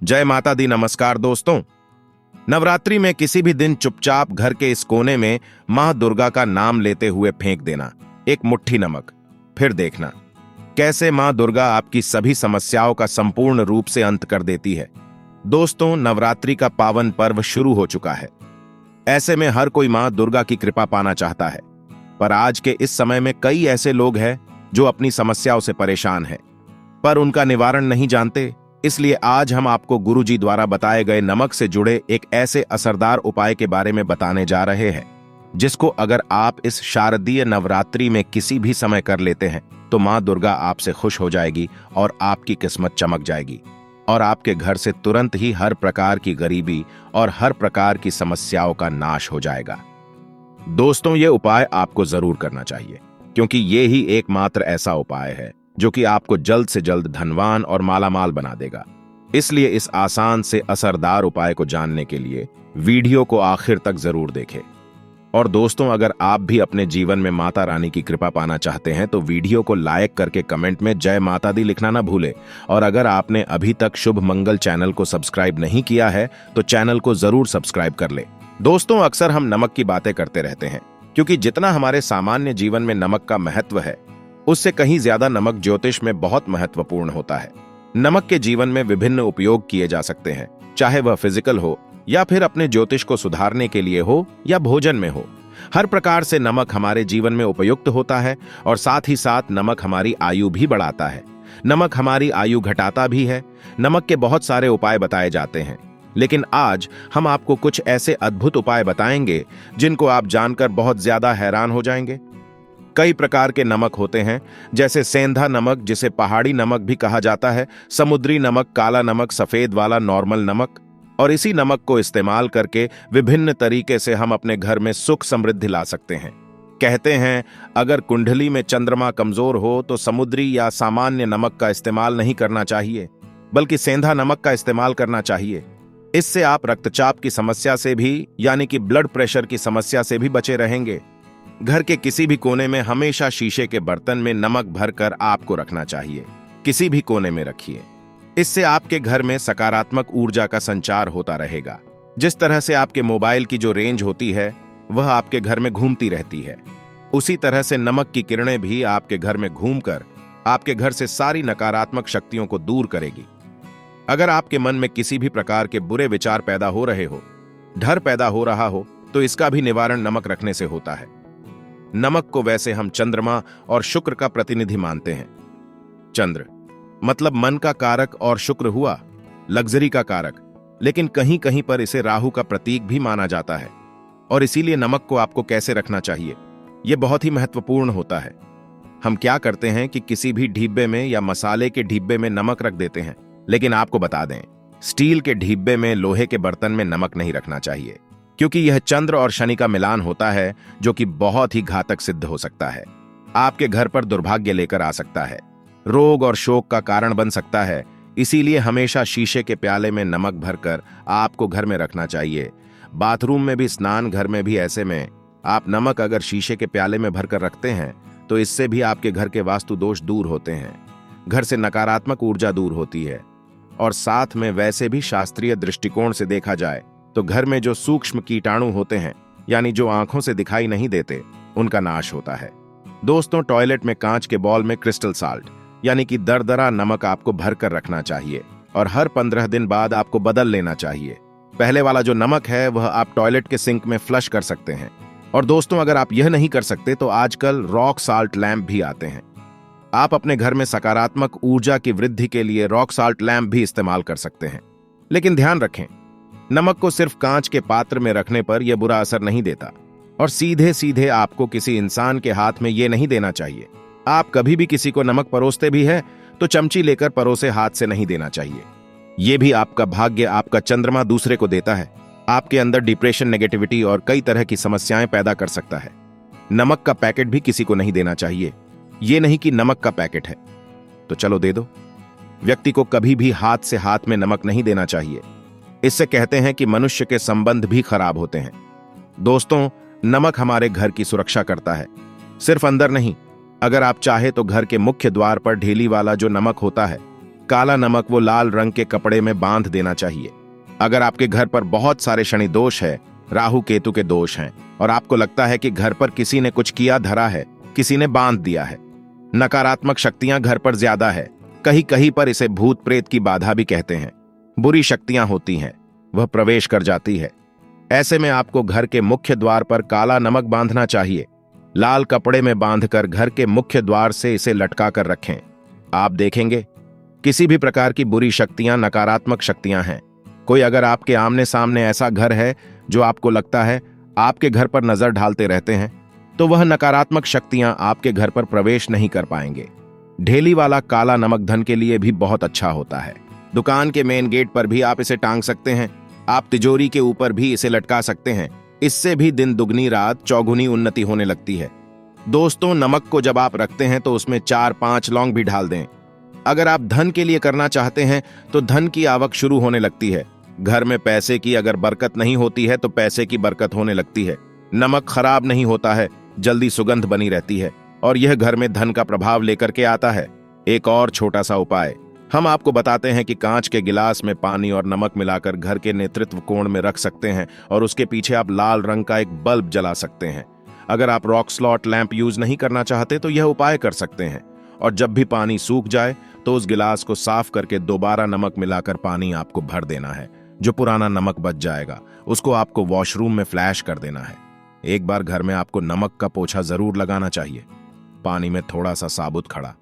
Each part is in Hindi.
जय माता दी। नमस्कार दोस्तों। नवरात्रि में किसी भी दिन चुपचाप घर के इस कोने में मां दुर्गा का नाम लेते हुए फेंक देना एक मुट्ठी नमक, फिर देखना कैसे मां दुर्गा आपकी सभी समस्याओं का संपूर्ण रूप से अंत कर देती है। दोस्तों, नवरात्रि का पावन पर्व शुरू हो चुका है। ऐसे में हर कोई मां दुर्गा की कृपा पाना चाहता है, पर आज के इस समय में कई ऐसे लोग हैं जो अपनी समस्याओं से परेशान हैं, पर उनका निवारण नहीं जानते। इसलिए आज हम आपको गुरुजी द्वारा बताए गए नमक से जुड़े एक ऐसे असरदार उपाय के बारे में बताने जा रहे हैं, जिसको अगर आप इस शारदीय नवरात्रि में किसी भी समय कर लेते हैं तो मां दुर्गा आपसे खुश हो जाएगी और आपकी किस्मत चमक जाएगी और आपके घर से तुरंत ही हर प्रकार की गरीबी और हर प्रकार की समस्याओं का नाश हो जाएगा। दोस्तों, ये उपाय आपको जरूर करना चाहिए, क्योंकि ये ही एकमात्र ऐसा उपाय है जो कि आपको जल्द से जल्द धनवान और मालामाल बना देगा। इसलिए इस आसान से असरदार उपाय को जानने के लिए वीडियो को आखिर तक जरूर देखें। और दोस्तों, अगर आप भी अपने जीवन में माता रानी की कृपा पाना चाहते हैं तो वीडियो को लाइक करके कमेंट में जय माता दी लिखना ना भूले। और अगर आपने अभी तक शुभ मंगल चैनल को सब्सक्राइब नहीं किया है तो चैनल को जरूर सब्सक्राइब कर ले। दोस्तों, अक्सर हम नमक की बातें करते रहते हैं, क्योंकि जितना हमारे सामान्य जीवन में नमक का महत्व है, उससे कहीं ज्यादा नमक ज्योतिष में बहुत महत्वपूर्ण होता है। नमक के जीवन में विभिन्न उपयोग किए जा सकते हैं, चाहे वह फिजिकल हो या फिर अपने ज्योतिष को सुधारने के लिए हो या भोजन में हो। हर प्रकार से नमक हमारे जीवन में उपयुक्त होता है और साथ ही साथ नमक हमारी आयु भी बढ़ाता है। नमक हमारी आयु घटाता भी है। नमक के बहुत सारे उपाय बताए जाते हैं, लेकिन आज हम आपको कुछ ऐसे अद्भुत उपाय बताएंगे जिनको आप जानकर बहुत ज्यादा हैरान हो जाएंगे। कई प्रकार के नमक होते हैं, जैसे सेंधा नमक, जिसे पहाड़ी नमक भी कहा जाता है, समुद्री नमक, काला नमक, सफेद वाला नॉर्मल नमक। और इसी नमक को इस्तेमाल करके विभिन्न तरीके से हम अपने घर में सुख समृद्धि ला सकते हैं। कहते हैं, अगर कुंडली में चंद्रमा कमजोर हो तो समुद्री या सामान्य नमक का इस्तेमाल नहीं करना चाहिए, बल्कि सेंधा नमक का इस्तेमाल करना चाहिए। इससे आप रक्तचाप की समस्या से भी, यानी कि ब्लड प्रेशर की समस्या से भी बचे रहेंगे। घर के किसी भी कोने में हमेशा शीशे के बर्तन में नमक भरकर आपको रखना चाहिए। किसी भी कोने में रखिए। इससे आपके घर में सकारात्मक ऊर्जा का संचार होता रहेगा। जिस तरह से आपके मोबाइल की जो रेंज होती है वह आपके घर में घूमती रहती है, उसी तरह से नमक की किरणें भी आपके घर में घूमकर आपके घर से सारी नकारात्मक शक्तियों को दूर करेगी। अगर आपके मन में किसी भी प्रकार के बुरे विचार पैदा हो रहे हो, डर पैदा हो रहा हो, तो इसका भी निवारण नमक रखने से होता है। नमक को वैसे हम चंद्रमा और शुक्र का प्रतिनिधि मानते हैं। चंद्र मतलब मन का कारक और शुक्र हुआ लग्जरी का कारक, लेकिन कहीं कहीं पर इसे राहु का प्रतीक भी माना जाता है। और इसीलिए नमक को आपको कैसे रखना चाहिए, यह बहुत ही महत्वपूर्ण होता है। हम क्या करते हैं कि किसी भी डिब्बे में या मसाले के डिब्बे में नमक रख देते हैं, लेकिन आपको बता दें, स्टील के डिब्बे में, लोहे के बर्तन में नमक नहीं रखना चाहिए, क्योंकि यह चंद्र और शनि का मिलान होता है, जो कि बहुत ही घातक सिद्ध हो सकता है। आपके घर पर दुर्भाग्य लेकर आ सकता है, रोग और शोक का कारण बन सकता है। इसीलिए हमेशा शीशे के प्याले में नमक भरकर आपको घर में रखना चाहिए। बाथरूम में भी, स्नान घर में भी। ऐसे में आप नमक अगर शीशे के प्याले में भरकर रखते हैं तो इससे भी आपके घर के वास्तु दोष दूर होते हैं, घर से नकारात्मक ऊर्जा दूर होती है। और साथ में वैसे भी शास्त्रीय दृष्टिकोण से देखा जाए तो घर में जो सूक्ष्म कीटाणु होते हैं, यानी जो आंखों से दिखाई नहीं देते, उनका नाश होता है। दोस्तों, टॉयलेट में कांच के बॉल में क्रिस्टल साल्ट, यानी कि दरदरा नमक आपको भरकर रखना चाहिए और हर 15 दिन बाद आपको बदल लेना चाहिए। पहले वाला जो नमक है वह आप टॉयलेट के सिंक में फ्लश कर सकते हैं। और दोस्तों, अगर आप यह नहीं कर सकते तो आजकल रॉक साल्ट लैंप भी आते हैं। आप अपने घर में सकारात्मक ऊर्जा की वृद्धि के लिए रॉक साल्ट लैंप भी इस्तेमाल कर सकते हैं। लेकिन ध्यान रखें, नमक को सिर्फ कांच के पात्र में रखने पर यह बुरा असर नहीं देता और सीधे सीधे आपको किसी इंसान के हाथ में यह नहीं देना चाहिए। आप कभी भी किसी को नमक परोसते भी है तो चमची लेकर परोसे हाथ से नहीं देना चाहिए। यह भी आपका भाग्य, आपका चंद्रमा दूसरे को देता है। आपके अंदर डिप्रेशन, नेगेटिविटी और कई तरह की समस्याएं पैदा कर सकता है। नमक का पैकेट भी किसी को नहीं देना चाहिए। यह नहीं कि नमक का पैकेट है तो चलो दे दो। व्यक्ति को कभी भी हाथ से हाथ में नमक नहीं देना चाहिए। इससे कहते हैं कि मनुष्य के संबंध भी खराब होते हैं। दोस्तों, नमक हमारे घर की सुरक्षा करता है, सिर्फ अंदर नहीं। अगर आप चाहे तो घर के मुख्य द्वार पर ढेली वाला जो नमक होता है काला नमक वो लाल रंग के कपड़े में बांध देना चाहिए। अगर आपके घर पर बहुत सारे शनि दोष है, राहु केतु के दोष हैं और आपको लगता है कि घर पर किसी ने कुछ किया धरा है, किसी ने बांध दिया है, नकारात्मक शक्तियां घर पर ज्यादा है, कहीं कहीं पर इसे भूत प्रेत की बाधा भी कहते हैं, बुरी शक्तियां होती हैं, वह प्रवेश कर जाती है, ऐसे में आपको घर के मुख्य द्वार पर काला नमक बांधना चाहिए। लाल कपड़े में बांधकर घर के मुख्य द्वार से इसे लटका कर रखें। आप देखेंगे किसी भी प्रकार की बुरी शक्तियां, नकारात्मक शक्तियां हैं। कोई अगर आपके आमने सामने ऐसा घर है जो आपको लगता है आपके घर पर नजर ढालते रहते हैं, तो वह नकारात्मक शक्तियां आपके घर पर प्रवेश नहीं कर पाएंगे। ढेली वाला काला नमक धन के लिए भी बहुत अच्छा होता है। दुकान के मेन गेट पर भी आप इसे टांग सकते हैं। आप तिजोरी के ऊपर भी इसे लटका सकते हैं। इससे भी दिन दुगनी रात चौगुनी उन्नति होने लगती है। दोस्तों, नमक को जब आप रखते हैं तो उसमें 4-5 लौंग भी डाल दें। अगर आप धन के लिए करना चाहते हैं तो धन की आवक शुरू होने लगती है। घर में पैसे की अगर बरकत नहीं होती है तो पैसे की बरकत होने लगती है। नमक खराब नहीं होता है, जल्दी सुगंध बनी रहती है और यह घर में धन का प्रभाव लेकर के आता है। एक और छोटा सा उपाय हम आपको बताते हैं कि कांच के गिलास में पानी और नमक मिलाकर घर के नेतृत्व कोण में रख सकते हैं और उसके पीछे आप लाल रंग का एक बल्ब जला सकते हैं। अगर आप रॉक स्लॉट लैंप यूज नहीं करना चाहते तो यह उपाय कर सकते हैं और जब भी पानी सूख जाए तो उस गिलास को साफ करके दोबारा नमक मिलाकर पानी आपको भर देना है। जो पुराना नमक बच जाएगा उसको आपको वॉशरूम में फ्लैश कर देना है। एक बार घर में आपको नमक का पोछा जरूर लगाना चाहिए। पानी में थोड़ा सा साबुत खड़ा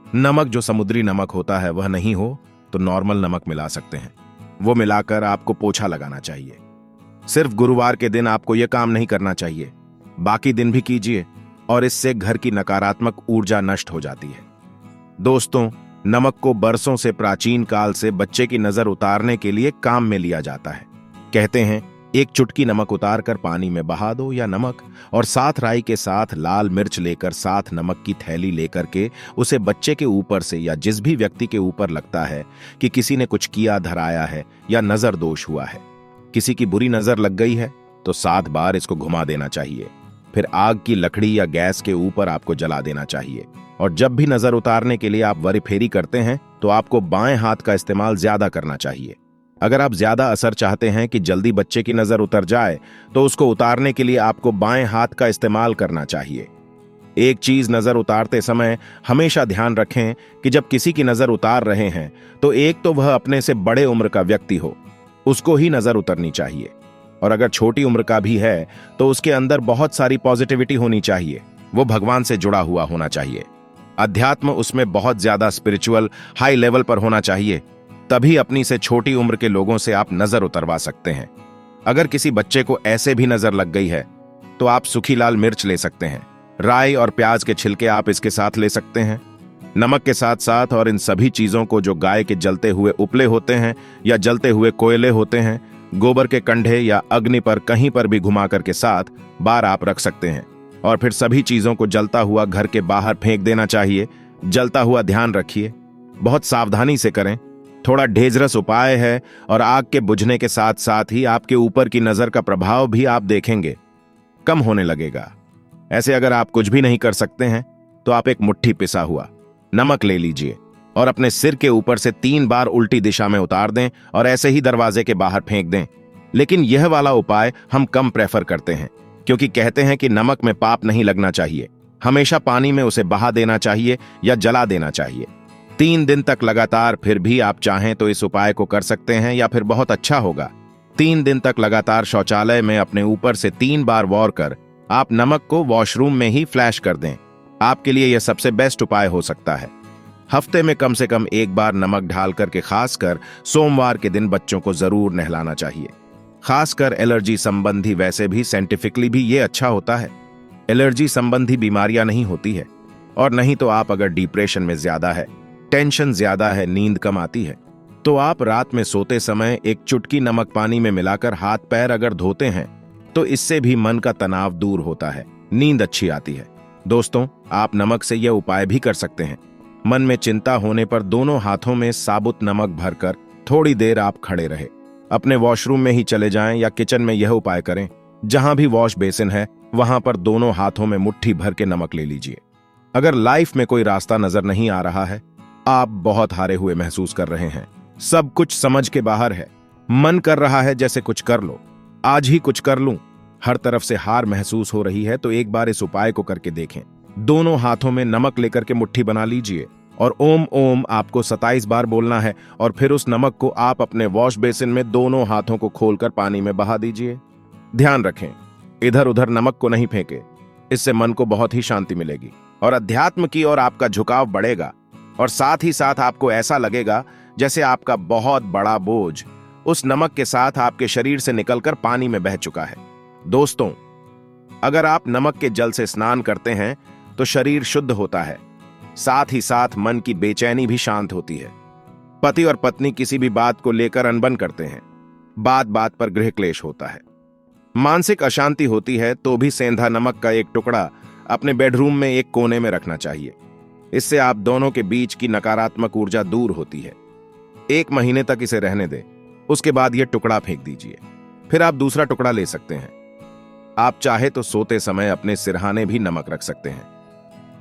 नमक, जो समुद्री नमक होता है, वह नहीं हो तो नॉर्मल नमक मिला सकते हैं। वो मिलाकर आपको पोछा लगाना चाहिए। सिर्फ गुरुवार के दिन आपको यह काम नहीं करना चाहिए, बाकी दिन भी कीजिए और इससे घर की नकारात्मक ऊर्जा नष्ट हो जाती है। दोस्तों, नमक को बरसों से प्राचीन काल से बच्चे की नजर उतारने के लिए काम में लिया जाता है। कहते हैं एक चुटकी नमक उतार कर पानी में बहा दो या नमक और साथ राई के साथ लाल मिर्च लेकर साथ नमक की थैली लेकर के उसे बच्चे के ऊपर से या जिस भी व्यक्ति के ऊपर लगता है कि किसी ने कुछ किया धराया है या नजर दोष हुआ है, किसी की बुरी नजर लग गई है, तो 7 बार इसको घुमा देना चाहिए। फिर आग की लकड़ी या गैस के ऊपर आपको जला देना चाहिए। और जब भी नजर उतारने के लिए आप वरीफेरी करते हैं तो आपको बाएं हाथ का इस्तेमाल ज्यादा करना चाहिए। अगर आप ज्यादा असर चाहते हैं कि जल्दी बच्चे की नजर उतर जाए तो उसको उतारने के लिए आपको बाएं हाथ का इस्तेमाल करना चाहिए। एक चीज नजर उतारते समय हमेशा ध्यान रखें कि जब किसी की नजर उतार रहे हैं तो एक तो वह अपने से बड़े उम्र का व्यक्ति हो, उसको ही नजर उतरनी चाहिए। और अगर छोटी उम्र का भी है तो उसके अंदर बहुत सारी पॉजिटिविटी होनी चाहिए, वो भगवान से जुड़ा हुआ होना चाहिए। अध्यात्म उसमें बहुत ज्यादा स्पिरिचुअल हाई लेवल पर होना चाहिए, तभी अपनी से छोटी उम्र के लोगों से आप नजर उतरवा सकते हैं। अगर किसी बच्चे को ऐसे भी नजर लग गई है तो आप सूखी लाल मिर्च ले सकते हैं, राई और प्याज के छिलके आप इसके साथ ले सकते हैं। नमक के साथ साथ और इन सभी चीजों को जो गाय के जलते हुए उपले होते हैं या जलते हुए कोयले होते हैं, गोबर के कंढे या अग्नि पर कहीं पर भी घुमा कर के 7 बार आप रख सकते हैं और फिर सभी चीजों को जलता हुआ घर के बाहर फेंक देना चाहिए। जलता हुआ ध्यान रखिए, बहुत सावधानी से करें, थोड़ा डेंजरस उपाय है और आग के बुझने के साथ साथ ही आपके ऊपर की नजर का प्रभाव भी आप देखेंगे कम होने लगेगा। ऐसे अगर आप कुछ भी नहीं कर सकते हैं तो आप एक मुट्ठी पिसा हुआ नमक ले लीजिए और अपने सिर के ऊपर से 3 बार उल्टी दिशा में उतार दें और ऐसे ही दरवाजे के बाहर फेंक दें। लेकिन यह वाला उपाय हम कम प्रेफर करते हैं क्योंकि कहते हैं कि नमक में पाप नहीं लगना चाहिए, हमेशा पानी में उसे बहा देना चाहिए या जला देना चाहिए। 3 दिन तक लगातार, फिर भी आप चाहें तो इस उपाय को कर सकते हैं या फिर बहुत अच्छा होगा 3 दिन तक लगातार शौचालय में अपने ऊपर से 3 बार वॉर कर आप नमक को वॉशरूम में ही फ्लैश कर दें। आपके लिए यह सबसे बेस्ट उपाय हो सकता है। हफ्ते में कम से कम 1 बार नमक डाल करके खासकर सोमवार के दिन बच्चों को जरूर नहलाना चाहिए। खासकर एलर्जी संबंधी, वैसे भी साइंटिफिकली भी ये अच्छा होता है। एलर्जी संबंधी बीमारियां नहीं होती है और नहीं तो आप अगर डिप्रेशन में ज्यादा है, टेंशन ज्यादा है, नींद कम आती है तो आप रात में सोते समय एक चुटकी नमक पानी में मिलाकर हाथ पैर अगर धोते हैं तो इससे भी मन का तनाव दूर होता है, नींद अच्छी आती है। दोस्तों, आप नमक से यह उपाय भी कर सकते हैं। मन में चिंता होने पर दोनों हाथों में साबुत नमक भरकर थोड़ी देर आप खड़े रहे, अपने वॉशरूम में ही चले जाएं या किचन में यह उपाय करें। जहां भी वॉश बेसिन है वहां पर दोनों हाथों में मुट्ठी भर के नमक ले लीजिए। अगर लाइफ में कोई रास्ता नजर नहीं आ रहा है आप बहुत हारे हुए महसूस कर रहे हैं, सब कुछ समझ के बाहर है, मन कर रहा है जैसे कुछ कर लो, आज ही कुछ कर लूं, हर तरफ से हार महसूस हो रही है, तो एक बार इस उपाय को करके देखें। दोनों हाथों में नमक लेकर के मुट्ठी बना लीजिए और ओम ओम आपको 27 बार बोलना है, और फिर उस नमक को आप अपने वॉश बेसिन में दोनों हाथों को खोलकर पानी में बहा दीजिए। ध्यान रखें, इधर उधर नमक को नहीं फेंके, इससे मन को बहुत ही शांति मिलेगी और अध्यात्म की ओर आपका झुकाव बढ़ेगा, और साथ ही साथ आपको ऐसा लगेगा जैसे आपका बहुत बड़ा बोझ उस नमक के साथ आपके शरीर से निकलकर पानी में बह चुका है। दोस्तों, अगर आप नमक के जल से स्नान करते हैं तो शरीर शुद्ध होता है, साथ ही साथ मन की बेचैनी भी शांत होती है। पति और पत्नी किसी भी बात को लेकर अनबन करते हैं, बात बात पर गृह क्लेश होता है, मानसिक अशांति होती है, तो भी सेंधा नमक का एक टुकड़ा अपने बेडरूम में एक कोने में रखना चाहिए। इससे आप दोनों के बीच की नकारात्मक ऊर्जा दूर होती है। 1 महीने तक इसे रहने दें, उसके बाद यह टुकड़ा फेंक दीजिए, फिर आप दूसरा टुकड़ा ले सकते हैं। आप चाहे तो सोते समय अपने सिरहाने भी नमक रख सकते हैं।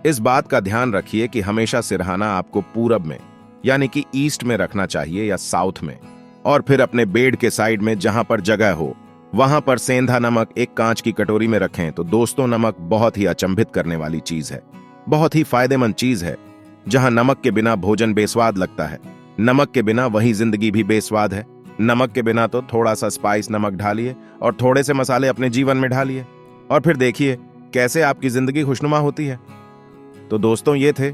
इस बात का ध्यान रखिए कि हमेशा सिरहाना आपको पूरब में यानी कि ईस्ट में रखना चाहिए या साउथ में, और फिर अपने बेड के साइड में जहां पर जगह हो वहां पर सेंधा नमक एक कांच की कटोरी में रखें। तो दोस्तों, नमक बहुत ही अचंभित करने वाली चीज है, बहुत ही फायदेमंद चीज है। जहां नमक के बिना भोजन बेस्वाद लगता है, नमक के बिना वही जिंदगी भी बेस्वाद है। नमक के बिना तो थोड़ा सा स्पाइस नमक ढालिए और थोड़े से मसाले अपने जीवन में ढालिए, और फिर देखिए कैसे आपकी जिंदगी खुशनुमा होती है। तो दोस्तों, ये थे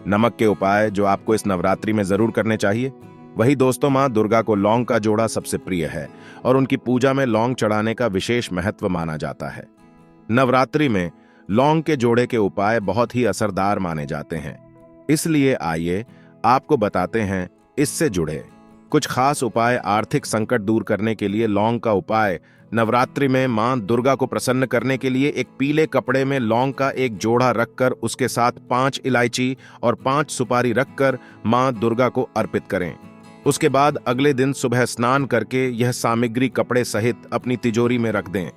नमक के उपाय जो आपको इस नवरात्रि में जरूर करने चाहिए। वही दोस्तों, मां दुर्गा को लौंग का जोड़ा सबसे प्रिय है और उनकी पूजा में लौंग चढ़ाने का विशेष महत्व माना जाता है। नवरात्रि में लौंग के जोड़े के उपाय बहुत ही असरदार माने जाते हैं, इसलिए आइए आपको बताते हैं इससे जुड़े कुछ खास उपाय। आर्थिक संकट दूर करने के लिए लौंग का उपाय। नवरात्रि में मां दुर्गा को प्रसन्न करने के लिए एक पीले कपड़े में लौंग का एक जोड़ा रखकर उसके साथ 5 इलायची और 5 सुपारी रखकर मां दुर्गा को अर्पित करें। उसके बाद अगले दिन सुबह स्नान करके यह सामग्री कपड़े सहित अपनी तिजोरी में रख दें।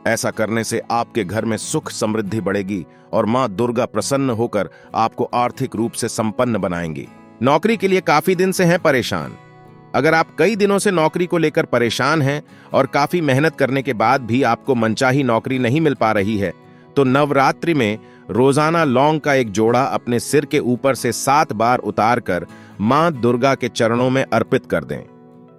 ऐसा करने से आपके घर में सुख समृद्धि बढ़ेगी और मां दुर्गा प्रसन्न होकर आपको आर्थिक रूप से संपन्न बनाएंगी। नौकरी के लिए काफी दिन से हैं परेशान। अगर आप कई दिनों से नौकरी को लेकर परेशान हैं और काफी मेहनत करने के बाद भी आपको मनचाही नौकरी नहीं मिल पा रही है, तो नवरात्रि में रोजाना लौंग का एक जोड़ा अपने सिर के ऊपर से 7 बार उतारकर मां दुर्गा के चरणों में अर्पित कर दें।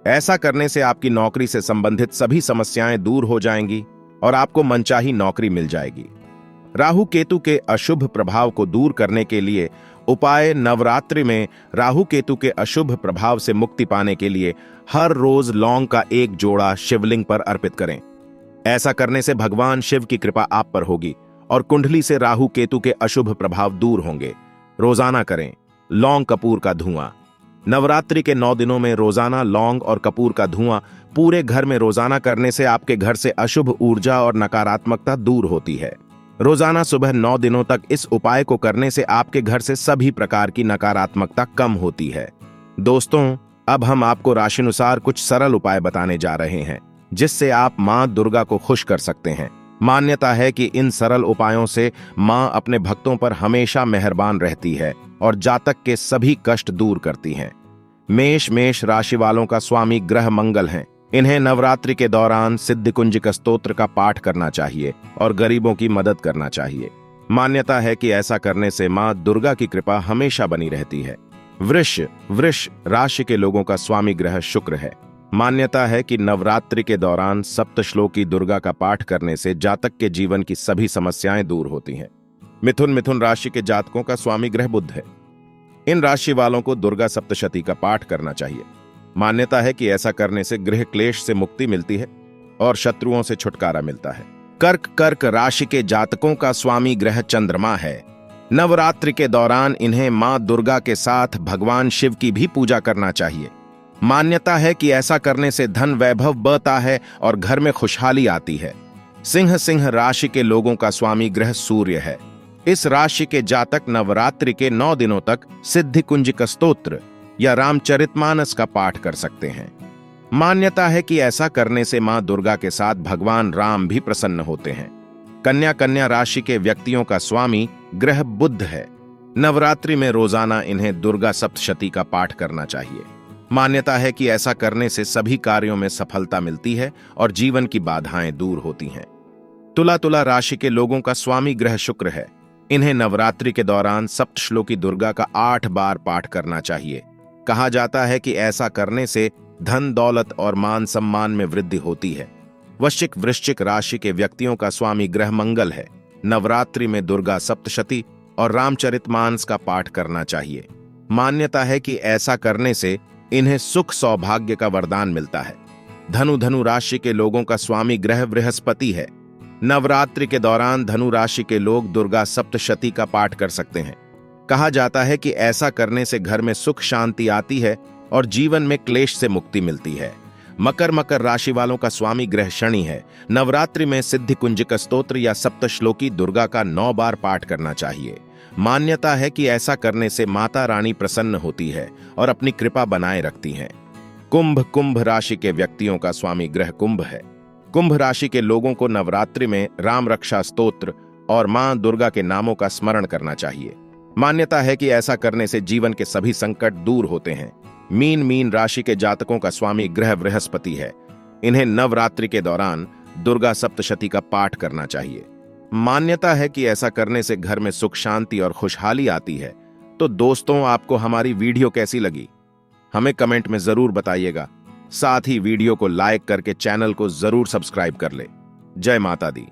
ऐसा करने से आपकी नौकरी से संबंधित सभी समस्याएं दूर हो जाएंगी और आपको मनचाही नौकरी मिल जाएगी। राहु केतु के अशुभ प्रभाव को दूर करने के लिए उपाय। नवरात्रि में राहु केतु के अशुभ प्रभाव से मुक्ति पाने के लिए हर रोज लौंग का एक जोड़ा शिवलिंग पर अर्पित करें। ऐसा करने से भगवान शिव की कृपा आप पर होगी और कुंडली से राहु केतु के अशुभ प्रभाव दूर होंगे। रोजाना करें लौंग कपूर का धुआं। नवरात्रि के 9 दिनों में रोजाना लौंग और कपूर का धुआं पूरे घर में रोजाना करने से आपके घर से अशुभ ऊर्जा और नकारात्मकता दूर होती है। रोजाना सुबह 9 दिनों तक इस उपाय को करने से आपके घर से सभी प्रकार की नकारात्मकता कम होती है। दोस्तों, अब हम आपको राशिनुसार कुछ सरल उपाय बताने जा रहे हैं जिससे आप मां दुर्गा को खुश कर सकते हैं। मान्यता है कि इन सरल उपायों से मां अपने भक्तों पर हमेशा मेहरबान रहती है और जातक के सभी कष्ट दूर करती हैं। मेष राशि वालों का स्वामी ग्रह मंगल हैं। इन्हें नवरात्रि के दौरान सिद्धिकुंजिक स्तोत्र का पाठ करना चाहिए और गरीबों की मदद करना चाहिए। मान्यता है कि ऐसा करने से मां दुर्गा की कृपा हमेशा बनी रहती है। वृष राशि के लोगों का स्वामी ग्रह शुक्र है। मान्यता है कि नवरात्रि के दौरान सप्तश्लोकी दुर्गा का पाठ करने से जातक के जीवन की सभी समस्याएं दूर होती हैं। मिथुन राशि के जातकों का स्वामी ग्रह बुध है। इन राशि वालों को दुर्गा सप्तशती का पाठ करना चाहिए। मान्यता है कि ऐसा करने से गृह क्लेश से मुक्ति मिलती है और शत्रुओं से छुटकारा मिलता है। कर्क राशि के जातकों का स्वामी ग्रह चंद्रमा है। नवरात्रि के दौरान इन्हें मां दुर्गा के साथ भगवान शिव की भी पूजा करना चाहिए। मान्यता है कि ऐसा करने से धन वैभव बढ़ता है और घर में खुशहाली आती है। सिंह राशि के लोगों का स्वामी ग्रह सूर्य है। इस राशि के जातक नवरात्रि के 9 दिनों तक सिद्धिकुंजिक स्तोत्र या रामचरितमानस का पाठ कर सकते हैं। मान्यता है कि ऐसा करने से मां दुर्गा के साथ भगवान राम भी प्रसन्न होते हैं। कन्या राशि के व्यक्तियों का स्वामी ग्रह बुध है। नवरात्रि में रोजाना इन्हें दुर्गा सप्तशती का पाठ करना चाहिए। मान्यता है कि ऐसा करने से सभी कार्यों में सफलता मिलती है और जीवन की बाधाएं दूर होती हैं। तुला राशि के लोगों का स्वामी ग्रह शुक्र है। इन्हें नवरात्रि के दौरान सप्तश्लोकी दुर्गा का 8 बार पाठ करना चाहिए। कहा जाता है कि ऐसा करने से धन दौलत और मान सम्मान में वृद्धि होती है। वृश्चिक राशि के व्यक्तियों का स्वामी ग्रह मंगल है। नवरात्रि में दुर्गा सप्तशती और रामचरितमानस का पाठ करना चाहिए। मान्यता है कि ऐसा करने से इन्हें सुख सौभाग्य का वरदान मिलता है। धनु राशि के लोगों का स्वामी ग्रह बृहस्पति है। नवरात्रि के दौरान धनु राशि के लोग दुर्गा सप्तशती का पाठ कर सकते हैं। कहा जाता है कि ऐसा करने से घर में सुख शांति आती है और जीवन में क्लेश से मुक्ति मिलती है। मकर राशि वालों का स्वामी ग्रह शनि है। नवरात्रि में सिद्धि कुंजिक स्तोत्र या सप्तश्लोकी दुर्गा का 9 बार पाठ करना चाहिए। मान्यता है कि ऐसा करने से माता रानी प्रसन्न होती है और अपनी कृपा बनाए रखती हैं। कुंभ राशि के व्यक्तियों का स्वामी ग्रह कुंभ है। कुंभ राशि के लोगों को नवरात्रि में राम रक्षा स्तोत्र और मां दुर्गा के नामों का स्मरण करना चाहिए। मान्यता है कि ऐसा करने से जीवन के सभी संकट दूर होते हैं। मीन राशि के जातकों का स्वामी ग्रह बृहस्पति है। इन्हें नवरात्रि के दौरान दुर्गा सप्तशती का पाठ करना चाहिए। मान्यता है कि ऐसा करने से घर में सुख शांति और खुशहाली आती है। तो दोस्तों, आपको हमारी वीडियो कैसी लगी हमें कमेंट में जरूर बताइएगा। साथ ही वीडियो को लाइक करके चैनल को जरूर सब्सक्राइब कर ले। जय माता दी।